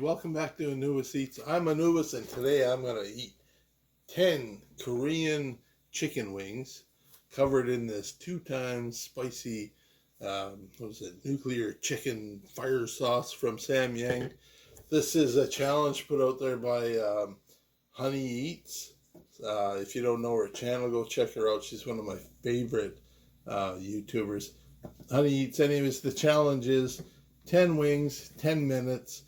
Welcome back to Anubis Eats. I'm Anubis, and today I'm going to eat 10 Korean chicken wings covered in this 2 times spicy, nuclear chicken fire sauce from Samyang. This is a challenge put out there by hyuneeEats. If you don't know her channel, go check her out. She's one of my favorite YouTubers. hyuneeEats. Anyways, the challenge is 10 wings, 10 minutes.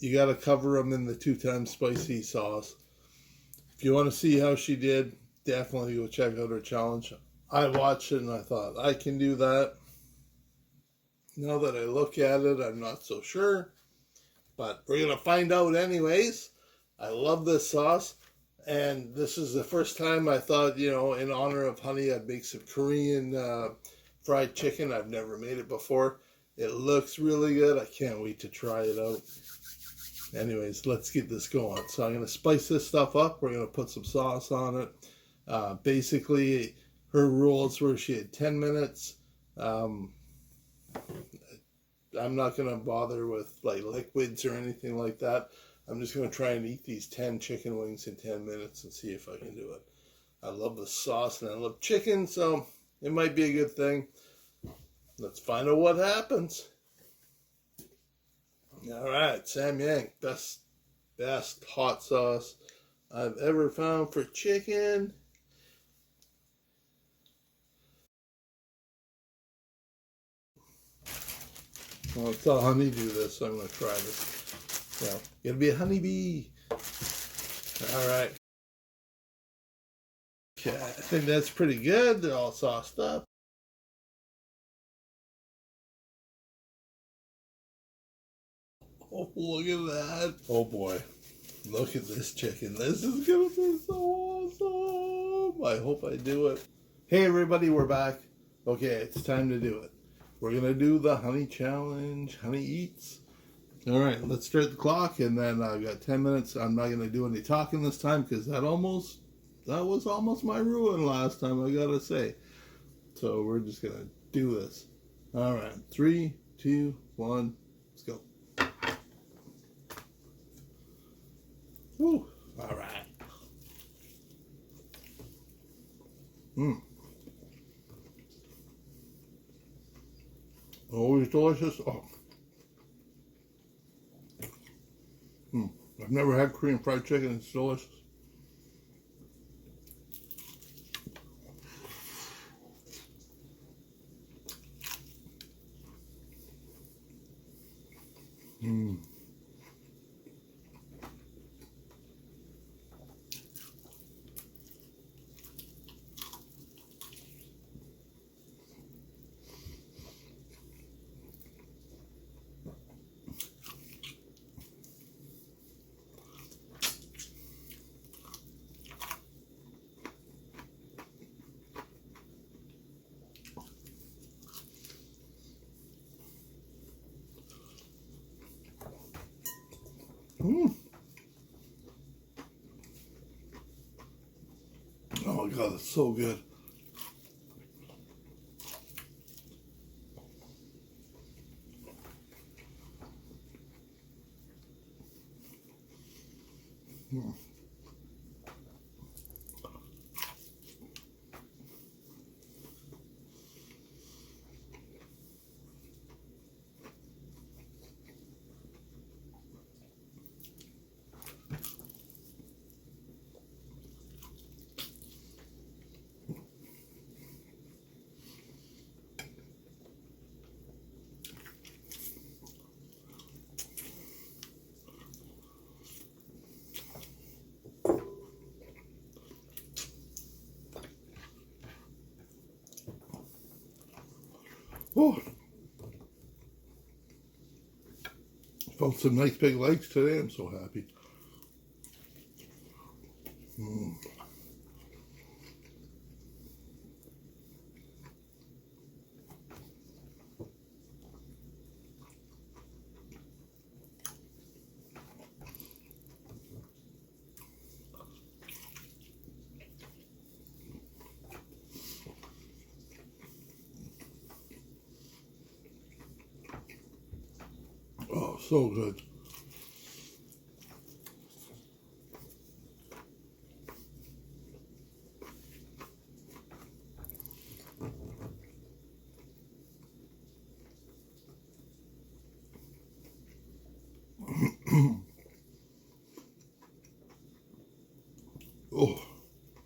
You got to cover them in the 2 times spicy sauce. If you want to see how she did, definitely go check out her challenge. I watched it and I thought, I can do that. Now that I look at it, I'm not so sure. But we're going to find out anyways. I love this sauce. And this is the first time I thought, in honor of honey, I'd make some Korean fried chicken. I've never made it before. It looks really good. I can't wait to try it out. Anyways, let's get this going. So I'm going to spice this stuff up. We're going to put some sauce on it. Basically, her rules were she had 10 minutes. I'm not going to bother with like liquids or anything like that. I'm just going to try and eat these 10 chicken wings in 10 minutes and see if I can do it. I love the sauce and I love chicken, so it might be a good thing. Let's find out what happens. All right, Samyang, best hot sauce I've ever found for chicken. Well, it's all honey do this, so I'm going to try this. So, it'll be a honeybee. All right. Okay, I think that's pretty good. They're all sauced up. Oh, look at that. Oh boy. Look at this chicken. This is going to be so awesome. I hope I do it. Hey everybody, we're back. Okay, it's time to do it. We're going to do the honey challenge, hyuneeEats. All right, let's start the clock, and then I've got 10 minutes. I'm not going to do any talking this time because that was almost my ruin last time, I got to say. So we're just going to do this. All right, 3, 2, 1, let's go. Woo. All right. Always delicious. Oh. I've never had Korean fried chicken. It's delicious. Oh my God, it's so good. Oh, found some nice big legs today. I'm so happy. Oh, so good.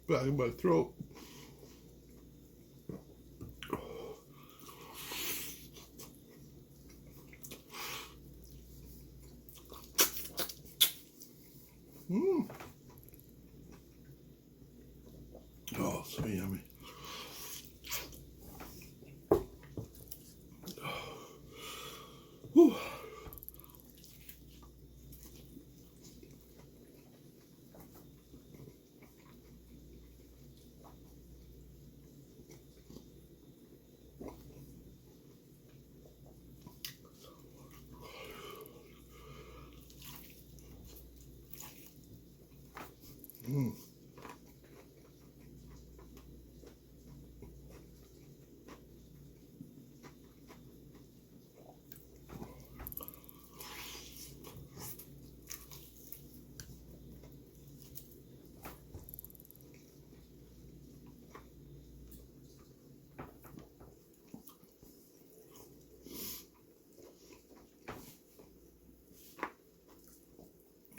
back in my throat. Mmm. Oh, so yummy. Whew. Mm.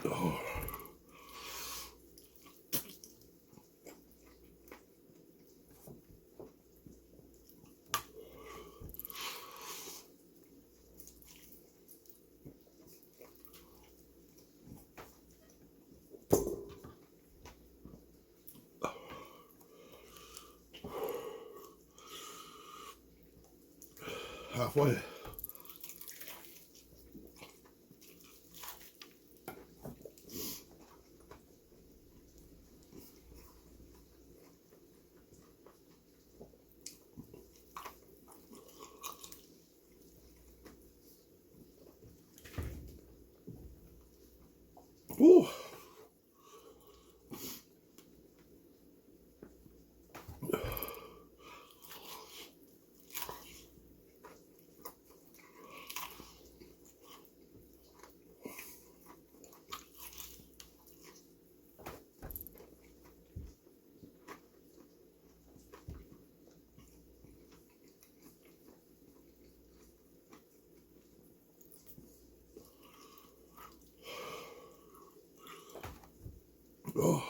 Oh. Halfway. Ooh. Oh.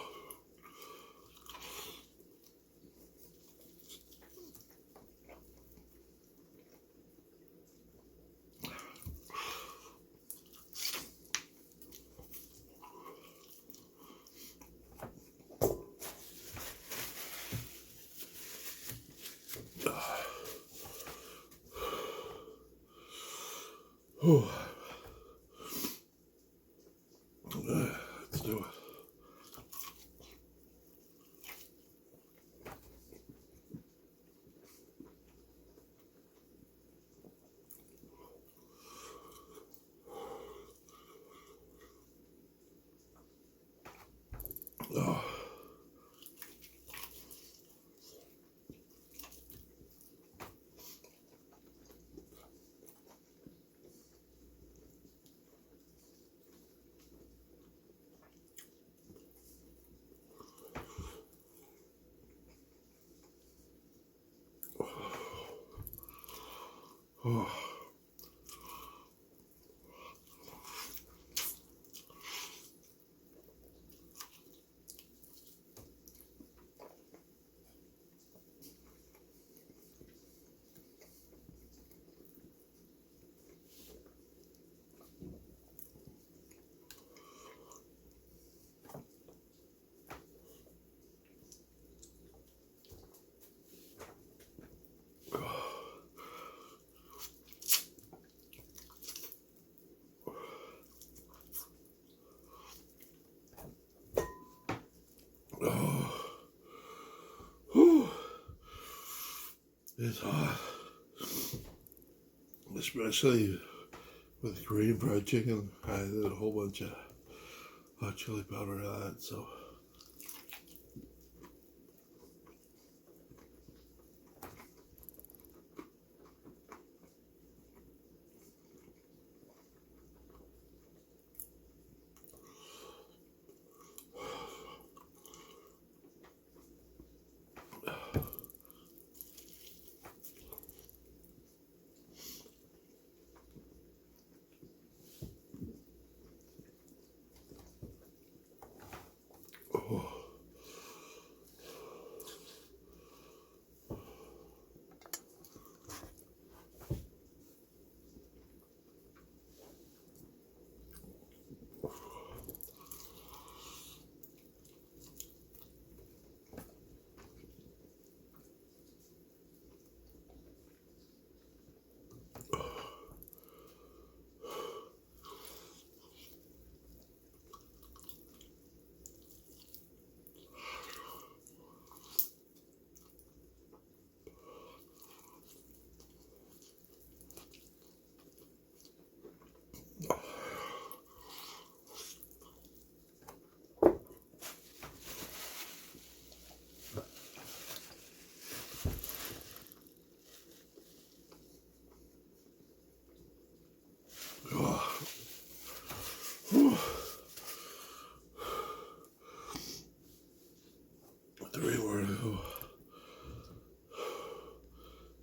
Ooh. Let's do it. Oh. Oh. Oh. Whew. It's hot. Especially with Korean fried chicken. I did a whole bunch of hot chili powder on that, so.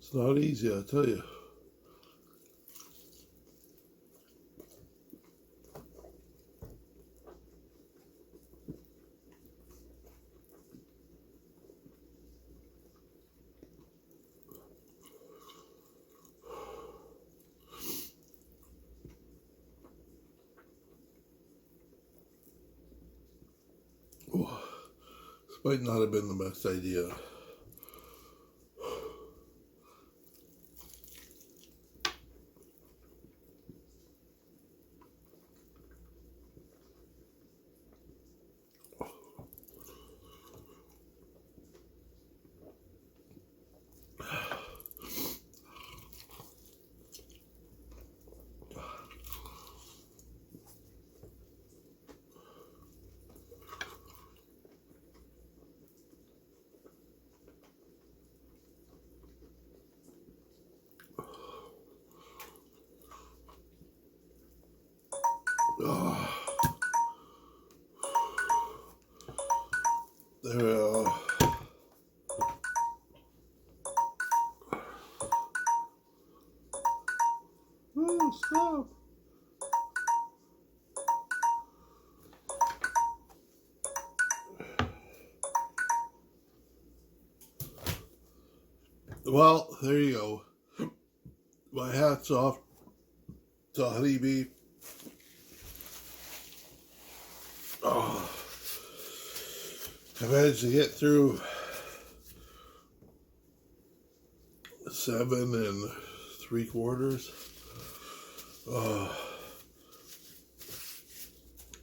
It's not easy, I tell you. Oh, this might not have been the best idea. Oh, there we are. Oh, stop. Well, there you go. My hat's off to Honeybee. Oh, I managed to get through 7 3/4. Oh,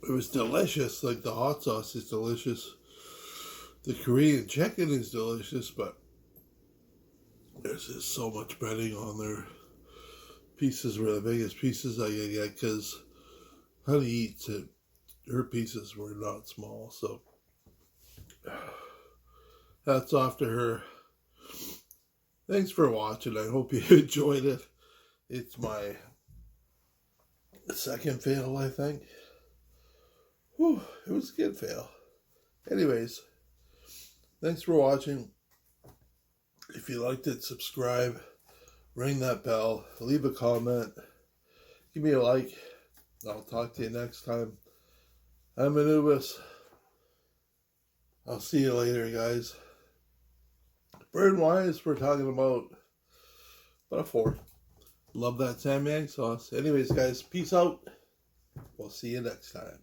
it was delicious. Like, the hot sauce is delicious. The Korean chicken is delicious, but there's just so much breading on there. Pieces were the biggest pieces I could get because hyuneEats it. Her pieces were not small, so hats off to her. Thanks for watching. I hope you enjoyed it. It's my second fail, I think. Whew, it was a good fail. Anyways, thanks for watching. If you liked it, subscribe, ring that bell, leave a comment, give me a like. I'll talk to you next time. I'm Anubis. I'll see you later, guys. Burn-wise, we're talking about a 4. Love that Samyang sauce. Anyways, guys, peace out. We'll see you next time.